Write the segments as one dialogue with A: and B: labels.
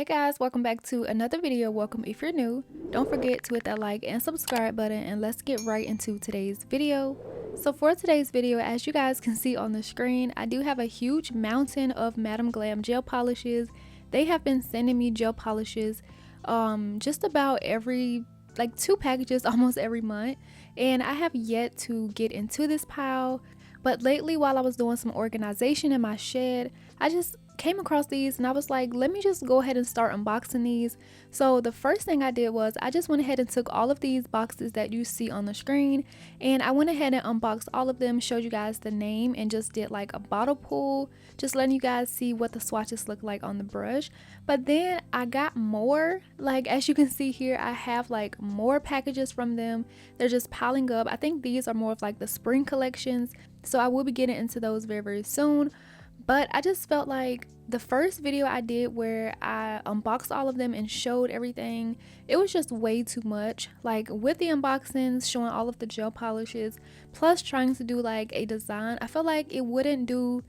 A: guys, welcome back to another video. Welcome if you're new. Don't forget to hit that like and subscribe button, and let's get right into today's video. So for today's video, as you guys can see on the screen, I do have a huge mountain of Madam Glam gel polishes. They have been sending me gel polishes just about every 2 packages almost every month, and I have yet to get into this pile. But lately, while I was doing some organization in my shed, I just came across these and I was like, let me just go ahead and start unboxing these. So the first thing I did was I just went ahead and took all of these boxes that you see on the screen, and I went ahead and unboxed all of them, showed you guys the name, and just did like a bottle pull, just letting you guys see what the swatches look like on the brush. But then I got more, as you can see here, I have more packages from them. They're just piling up. I think these are more of the spring collections, so I will be getting into those very, very soon. But I just felt like the first video I did where I unboxed all of them and showed everything, it was just way too much. With the unboxings, showing all of the gel polishes, plus trying to do a design, I felt like it wouldn't do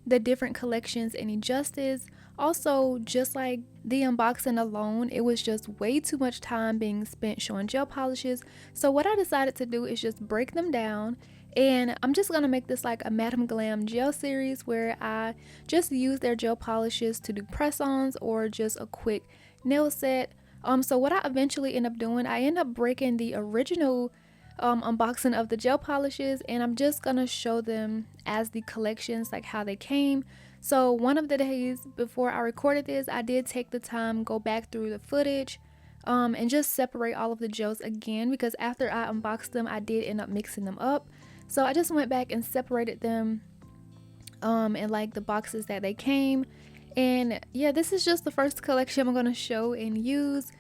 A: the different collections any justice. Also, just the unboxing alone, it was just way too much time being spent showing gel polishes. So what I decided to do is just break them down, and I'm just gonna make this a Madam Glam gel series where I just use their gel polishes to do press-ons or just a quick nail set. So what I eventually end up doing, I end up breaking the original unboxing of the gel polishes, and I'm just gonna show them as the collections, how they came. So one of the days before I recorded this, I did take the time, go back through the footage, and just separate all of the gels again, because after I unboxed them, I did end up mixing them up. So I just went back and separated them in the boxes that they came. And yeah, this is just the first collection I'm gonna show and use.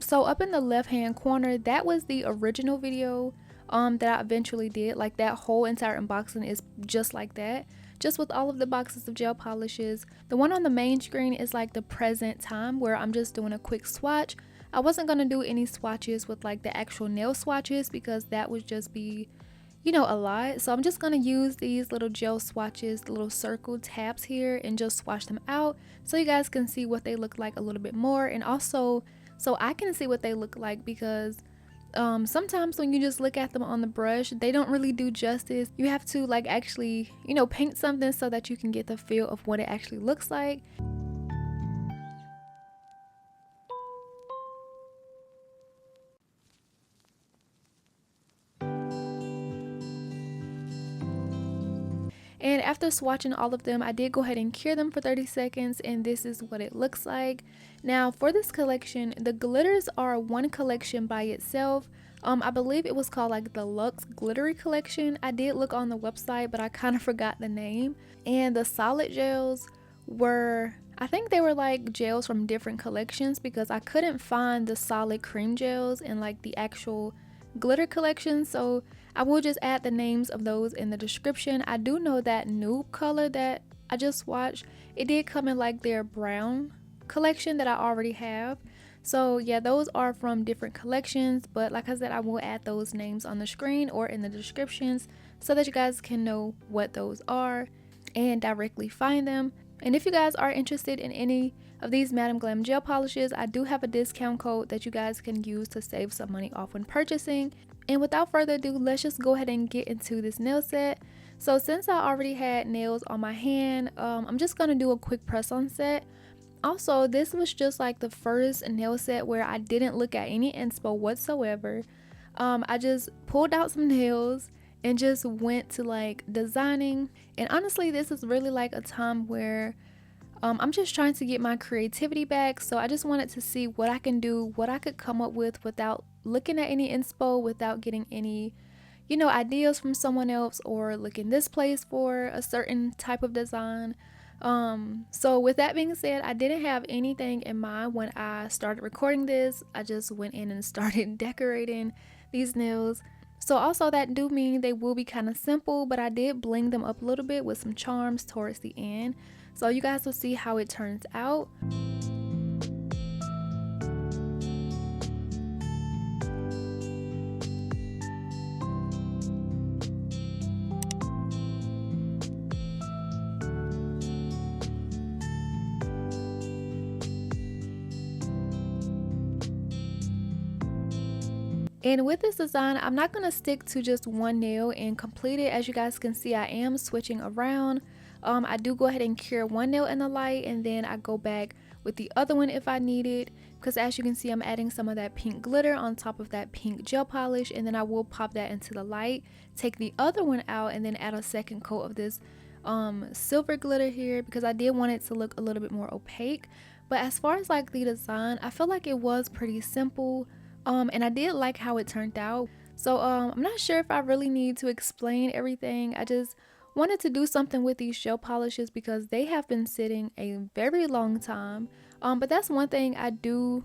A: So up in the left hand corner, that was the original video that I eventually did. That whole entire unboxing is just like that, just with all of the boxes of gel polishes. The one on the main screen is the present time, where I'm just doing a quick swatch. I wasn't gonna do any swatches with the actual nail swatches, because that would just be, a lot. So I'm just gonna use these little gel swatches, the little circle tabs here, and just swatch them out so you guys can see what they look like a little bit more, and also so I can see what they look like, because sometimes when you just look at them on the brush, they don't really do justice. You have to actually paint something so that you can get the feel of what it actually looks like. And after swatching all of them, I did go ahead and cure them for 30 seconds, and this is what it looks like. Now for this collection, the glitters are one collection by itself. I believe it was called the Luxe Glittery collection. I did look on the website, but I kind of forgot the name. And the solid gels were, I think they were gels from different collections, because I couldn't find the solid cream gels in the actual glitter collection. So I will just add the names of those in the description. I do know that nude color that I just swatched, it did come in their brown collection that I already have. So yeah, those are from different collections, but like I said, I will add those names on the screen or in the descriptions so that you guys can know what those are and directly find them. And if you guys are interested in any of these Madam Glam gel polishes, I do have a discount code that you guys can use to save some money off when purchasing. And without further ado, let's just go ahead and get into this nail set. So since I already had nails on my hand, I'm just gonna do a quick press on set. Also, this was just the first nail set where I didn't look at any inspo whatsoever. I just pulled out some nails and just went to designing. And honestly, this is really a time where I'm just trying to get my creativity back. So I just wanted to see what I can do, what I could come up with without looking at any inspo, without getting any ideas from someone else, or looking this place for a certain type of design. So with that being said, I didn't have anything in mind when I started recording this. I just went in and started decorating these nails. So also that do mean they will be kind of simple, but I did bling them up a little bit with some charms towards the end. So you guys will see how it turns out. And with this design, I'm not going to stick to just one nail and complete it. As you guys can see, I am switching around. I do go ahead and cure one nail in the light, and then I go back with the other one if I need it, because as you can see, I'm adding some of that pink glitter on top of that pink gel polish, and then I will pop that into the light, take the other one out, and then add a second coat of this silver glitter here, because I did want it to look a little bit more opaque. But as far as like the design, I feel like it was pretty simple, and I did like how it turned out. So I'm not sure if I really need to explain everything. I just wanted to do something with these gel polishes because they have been sitting a very long time. But that's one thing I do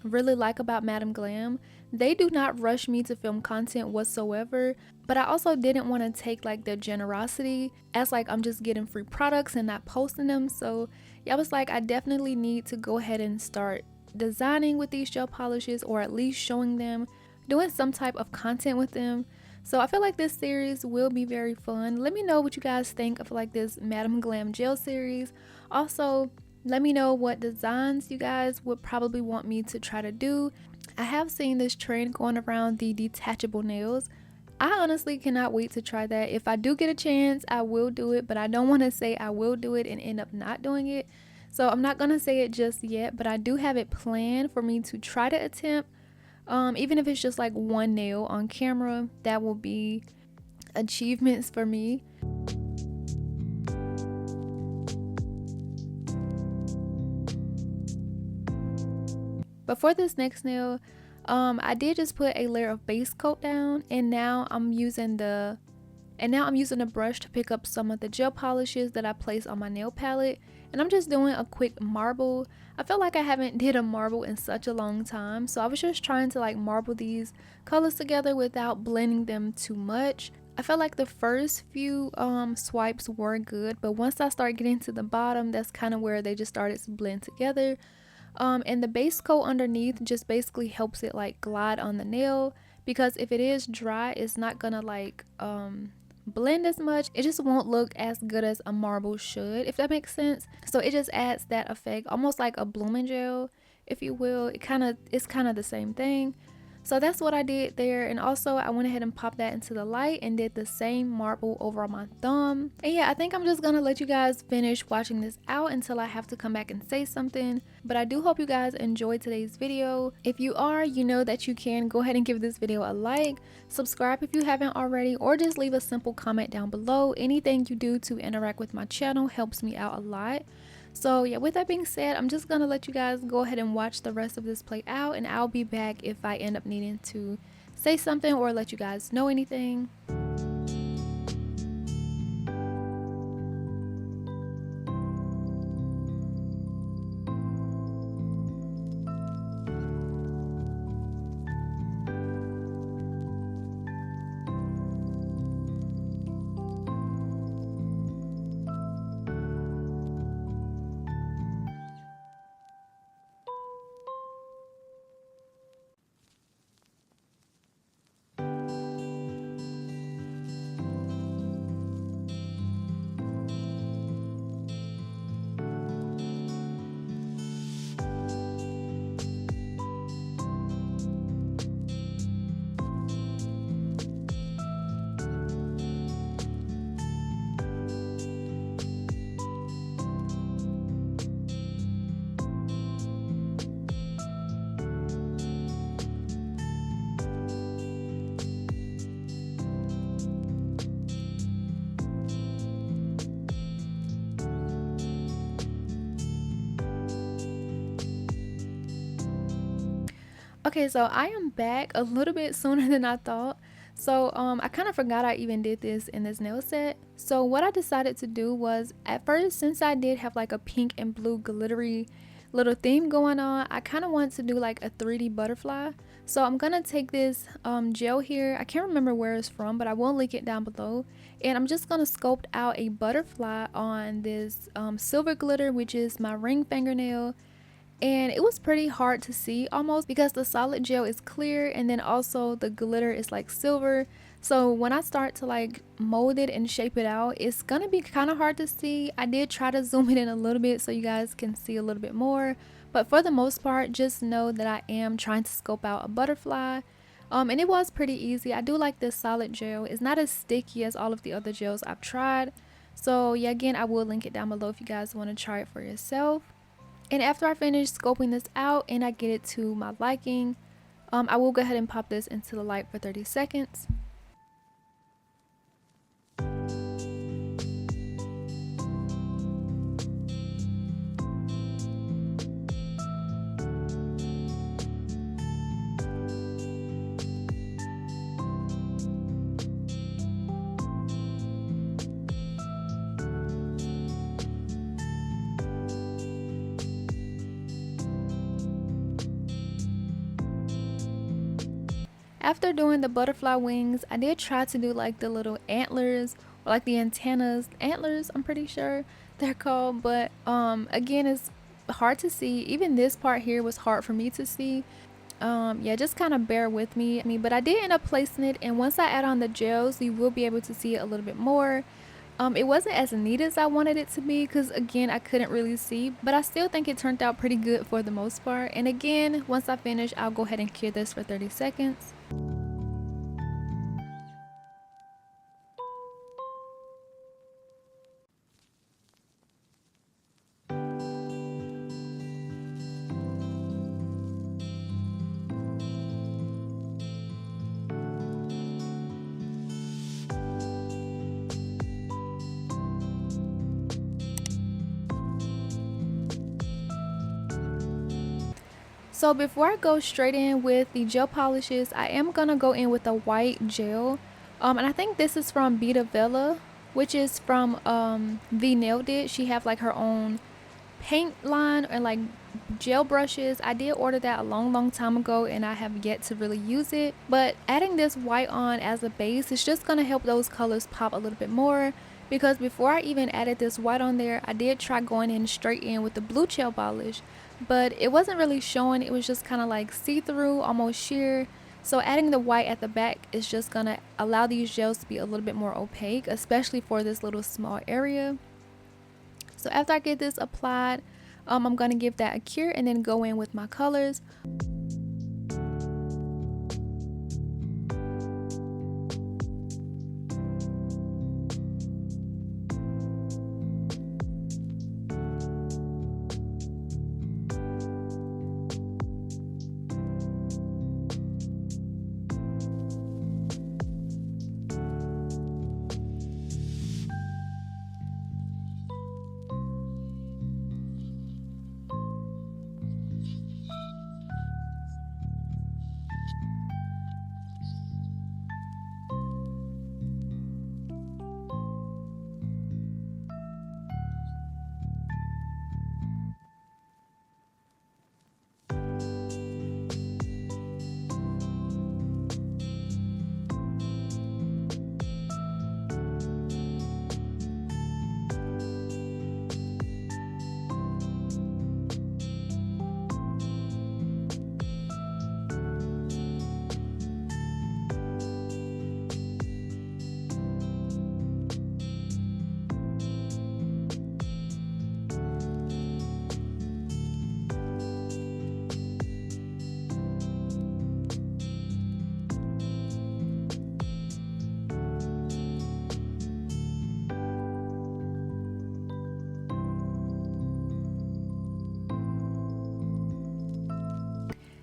A: really like about Madam Glam. They do not rush me to film content whatsoever, but I also didn't want to take like their generosity as like I'm just getting free products and not posting them. So yeah, I was like, I definitely need to go ahead and start designing with these gel polishes, or at least showing them, doing some type of content with them. So I feel like this series will be very fun. Let me know what you guys think of like this Madam Glam gel series. Also, let me know what designs you guys would probably want me to try to do. I have seen this trend going around, the detachable nails. I honestly cannot wait to try that. If I do get a chance, I will do it, but I don't want to say I will do it and end up not doing it. So I'm not going to say it just yet, but I do have it planned for me to try to attempt. Even if it's just like one nail on camera, that will be achievements for me. But for this next nail, I did just put a layer of base coat down, and now I'm using a brush to pick up some of the gel polishes that I placed on my nail palette, and I'm just doing a quick marble. I feel like I haven't did a marble in such a long time, so I was just trying to like marble these colors together without blending them too much. I felt like the first few swipes were good, but once I start getting to the bottom, that's kind of where they just started to blend together. And the base coat underneath just basically helps it like glide on the nail, because if it is dry, it's not gonna like blend as much. It just won't look as good as a marble should, if that makes sense. So it just adds that effect, almost like a blooming gel, if you will. It's kind of the same thing. So that's what I did there. And also I went ahead and popped that into the light and did the same marble over on my thumb. And yeah, I think I'm just gonna let you guys finish watching this out until I have to come back and say something. But I do hope you guys enjoyed today's video. If you are, you know that you can go ahead and give this video a like, subscribe if you haven't already, or just leave a simple comment down below. Anything you do to interact with my channel helps me out a lot. So yeah, with that being said, I'm just gonna let you guys go ahead and watch the rest of this play out, and I'll be back if I end up needing to say something or let you guys know anything. Okay, so I am back a little bit sooner than I thought. So I kind of forgot I even did this in this nail set. So what I decided to do was, at first, since I did have like a pink and blue glittery little theme going on, I kind of wanted to do like a 3D butterfly. So I'm gonna take this gel here. I can't remember where it's from, but I will link it down below. And I'm just gonna sculpt out a butterfly on this silver glitter, which is my ring fingernail. And it was pretty hard to see almost, because the solid gel is clear and then also the glitter is like silver. So when I start to like mold it and shape it out, it's gonna be kind of hard to see. I did try to zoom it in a little bit so you guys can see a little bit more, But for the most part, just know that I am trying to scope out a butterfly. And it was pretty easy. I do like this solid gel. It's not as sticky as all of the other gels I've tried. So yeah, again, I will link it down below if you guys want to try it for yourself. And after I finish scoping this out and I get it to my liking, I will go ahead and pop this into the light for 30 seconds. After doing the butterfly wings, I did try to do like the little antlers or like the antennas, antlers, I'm pretty sure they're called, but again, it's hard to see. Even this part here was hard for me to see. Yeah, just kind of bear with me, but I did end up placing it, and once I add on the gels, you will be able to see it a little bit more. It wasn't as neat as I wanted it to be because again, I couldn't really see, but I still think it turned out pretty good for the most part. And again, once I finish, I'll go ahead and cure this for 30 seconds. So before I go straight in with the gel polishes, I am going to go in with a white gel. And I think this is from 𝐵𝑑𝑒𝑣𝑒𝑙𝑎, which is from V Nailed It. She have like her own paint line and like gel brushes. I did order that a long time ago and I have yet to really use it. But adding this white on as a base is just going to help those colors pop a little bit more. Because before I even added this white on there, I did try going in straight in with the blue gel polish, but it wasn't really showing. It was just kind of like see-through, almost sheer. So adding the white at the back is just gonna allow these gels to be a little bit more opaque, especially for this little small area. So after I get this applied, I'm gonna give that a cure and then go in with my colors.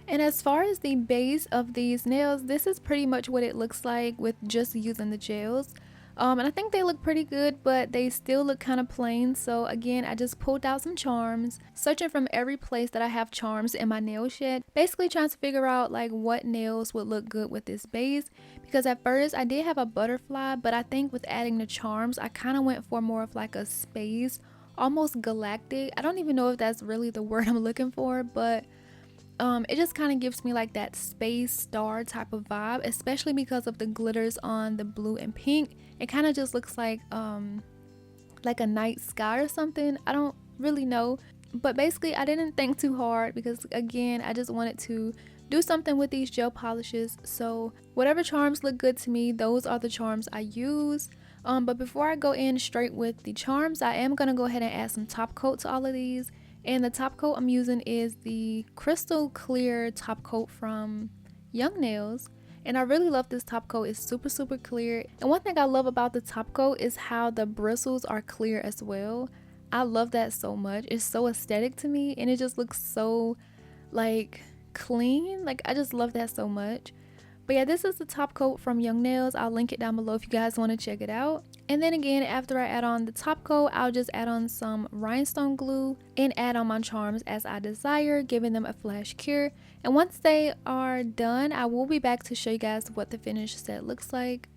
A: And as far as the base of these nails, this is pretty much what it looks like with just using the gels. And I think they look pretty good, but they still look kind of plain. So again, I just pulled out some charms, searching from every place that I have charms in my nail shed, basically trying to figure out like what nails would look good with this base. Because at first I did have a butterfly, but I think with adding the charms, I kind of went for more of like a space, almost galactic. I don't even know if that's really the word I'm looking for, but it just kind of gives me like that space star type of vibe, especially because of the glitters on the blue and pink. It kind of just looks like a night sky or something. I don't really know, but basically I didn't think too hard because again, I just wanted to do something with these gel polishes. So whatever charms look good to me, those are the charms I use. But before I go in straight with the charms, I am going to go ahead and add some top coat to all of these. And the top coat I'm using is the crystal clear top coat from Young Nails. And I really love this top coat. It's super clear. And one thing I love about the top coat is how the bristles are clear as well. I love that so much. It's so aesthetic to me, and it just looks so like clean. Like, I just love that so much. But yeah, this is the top coat from Young Nails. I'll link it down below if you guys want to check it out. And then again, after I add on the top coat, I'll just add on some rhinestone glue and add on my charms as I desire, giving them a flash cure. And once they are done, I will be back to show you guys what the finished set looks like.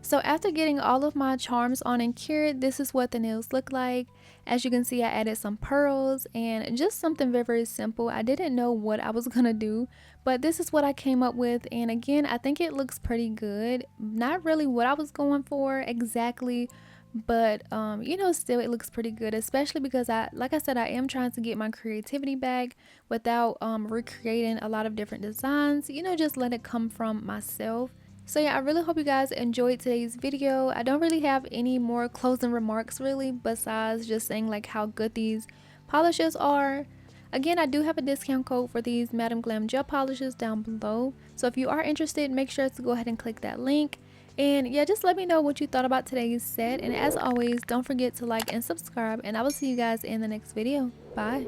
A: So after getting all of my charms on and cured, this is what the nails look like. As you can see, I added some pearls and just something very simple. I didn't know what I was gonna do, but this is what I came up with. And again, I think it looks pretty good. Not really what I was going for exactly, but you know, still it looks pretty good, especially because like I said, I am trying to get my creativity back without recreating a lot of different designs, you know, just let it come from myself. So yeah, I really hope you guys enjoyed today's video. I don't really have any more closing remarks really, besides just saying like how good these polishes are. Again, I do have a discount code for these Madam Glam gel polishes down below, so if you are interested, make sure to go ahead and click that link. And yeah, just let me know what you thought about today's set, and as always, don't forget to like and subscribe, and I will see you guys in the next video. Bye.